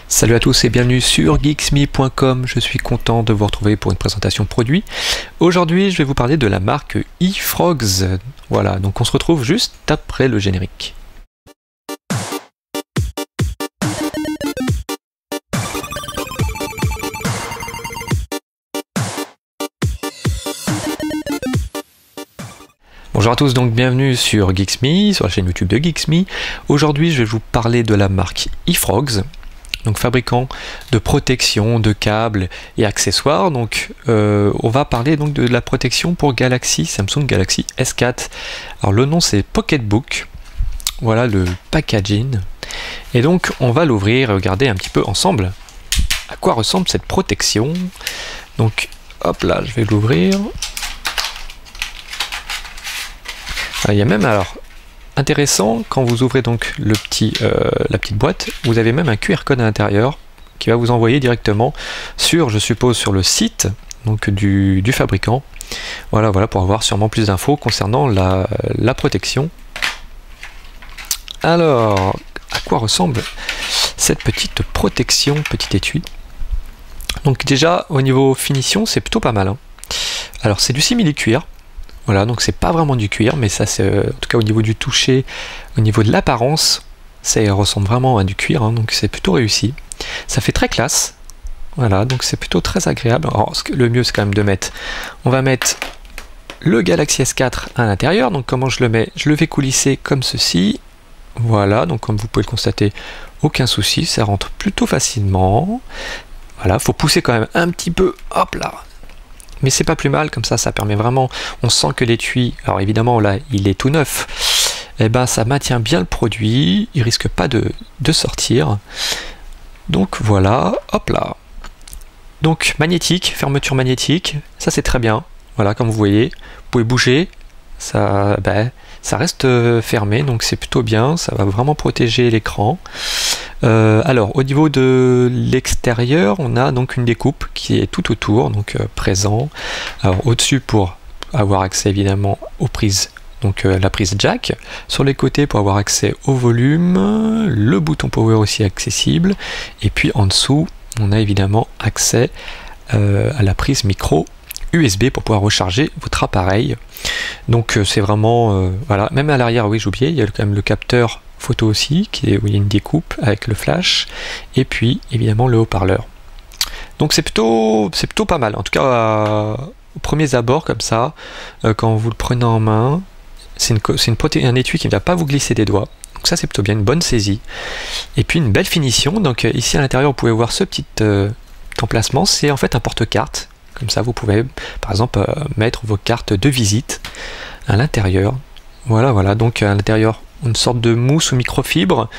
Salut à tous et bienvenue sur geeksme.com. Je suis content de vous retrouver pour une présentation produit. Aujourd'hui, je vais vous parler de la marque eFrogs. Voilà, donc on se retrouve juste après le générique. Bonjour à tous, donc bienvenue sur Geeksme, sur la chaîne YouTube de Geeksme. Aujourd'hui, je vais vous parler de la marque eFrogs, donc fabricant de protection, de câbles et accessoires. Donc on va parler donc de la protection pour Samsung Galaxy S4. Alors le nom c'est Pocketbook. Voilà le packaging. Et donc on va l'ouvrir et regarder un petit peu ensemble à quoi ressemble cette protection. Donc hop là, je vais l'ouvrir. Il y a même, alors intéressant, quand vous ouvrez donc la petite boîte, vous avez même un QR code à l'intérieur qui va vous envoyer directement sur, je suppose, sur le site donc du fabricant. Voilà, pour avoir sûrement plus d'infos concernant la protection. Alors, à quoi ressemble cette petite protection, petit étui? Donc déjà, au niveau finition, c'est plutôt pas mal, hein. Alors, c'est du simili-cuir. Voilà, donc c'est pas vraiment du cuir, mais ça c'est en tout cas au niveau du toucher, au niveau de l'apparence, ça ressemble vraiment à du cuir, hein, donc c'est plutôt réussi. Ça fait très classe, voilà, donc c'est plutôt très agréable. Alors, le mieux c'est quand même de mettre, on va mettre le Galaxy S4 à l'intérieur. Donc comment je le mets? Je le fais coulisser comme ceci, voilà, donc comme vous pouvez le constater, aucun souci, ça rentre plutôt facilement. Voilà, faut pousser quand même un petit peu, hop là. Mais c'est pas plus mal, comme ça permet vraiment, on sent que l'étui, alors évidemment là il est tout neuf, et ben ça maintient bien le produit, il risque pas de sortir. Donc voilà, hop là. Donc magnétique, fermeture magnétique, ça c'est très bien. Voilà, comme vous voyez, vous pouvez bouger, ça reste fermé, donc c'est plutôt bien, ça va vraiment protéger l'écran. Alors au niveau de l'extérieur, on a donc une découpe qui est tout autour, donc présent. Alors au-dessus pour avoir accès évidemment aux prises, donc la prise jack. Sur les côtés pour avoir accès au volume, le bouton power aussi accessible. Et puis en dessous, on a évidemment accès à la prise micro USB pour pouvoir recharger votre appareil. Donc c'est vraiment voilà, même à l'arrière, oui j'ai oublié, il y a quand même le capteur photo aussi, où il y a une découpe avec le flash, et puis évidemment le haut-parleur. Donc c'est plutôt pas mal, en tout cas aux premiers abords comme ça, quand vous le prenez en main, c'est un étui qui ne va pas vous glisser des doigts. Donc ça c'est plutôt bien, une bonne saisie. Et puis une belle finition, donc ici à l'intérieur vous pouvez voir ce petit emplacement, c'est en fait un porte-carte. Comme ça, vous pouvez, par exemple, mettre vos cartes de visite à l'intérieur. Voilà. Donc à l'intérieur, une sorte de mousse ou microfibre,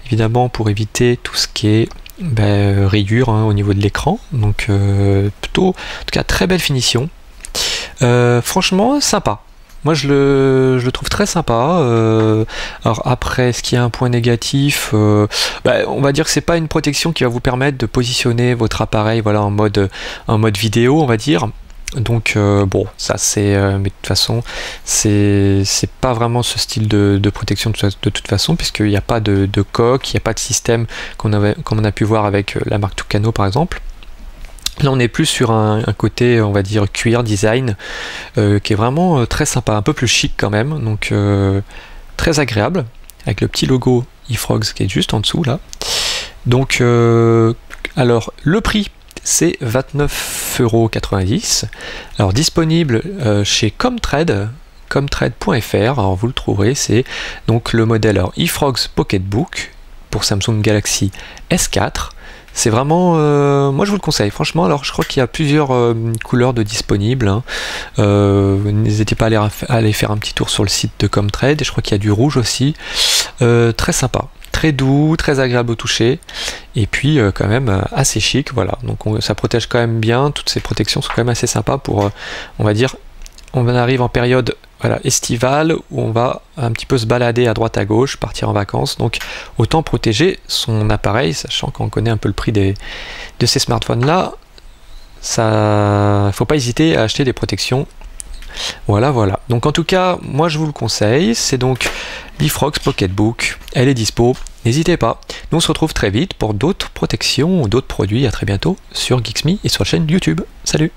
évidemment pour éviter tout ce qui est rayures au niveau de l'écran. Donc plutôt, en tout cas, très belle finition. Franchement, sympa. Moi, je le trouve très sympa. Alors après, est-ce qu'il y a un point négatif? On va dire que c'est pas une protection qui va vous permettre de positionner votre appareil, voilà, en mode vidéo, on va dire. Donc bon, ça c'est, mais de toute façon, c'est pas vraiment ce style de protection de toute façon, puisqu'il n'y a pas de coque, il n'y a pas de système comme on a pu voir avec la marque Tucano par exemple. Là on est plus sur un côté, on va dire, cuir design, qui est vraiment très sympa, un peu plus chic quand même, donc très agréable, avec le petit logo eFrogs qui est juste en dessous là. Donc alors le prix c'est 29,90 €, alors disponible chez Comtrade, comtrade.fr, alors vous le trouverez, c'est donc le modèle eFrogs Pocketbook pour Samsung Galaxy S4. C'est vraiment, moi je vous le conseille, franchement. Alors je crois qu'il y a plusieurs couleurs de disponibles, hein. N'hésitez pas à aller faire un petit tour sur le site de Comtrade, et je crois qu'il y a du rouge aussi, très sympa, très doux, très agréable au toucher, et puis quand même assez chic, voilà. Donc ça protège quand même bien, toutes ces protections sont quand même assez sympas pour, on va dire, on arrive en période, voilà, estivale, où on va un petit peu se balader à droite à gauche, partir en vacances, donc autant protéger son appareil, sachant qu'on connaît un peu le prix de ces smartphones là. Ça, faut pas hésiter à acheter des protections. Voilà. Donc en tout cas, moi je vous le conseille, c'est donc l'eFrogs Pocketbook, elle est dispo n'hésitez pas. Nous on se retrouve très vite pour d'autres protections ou d'autres produits. À très bientôt sur Geeksme et sur la chaîne YouTube. Salut!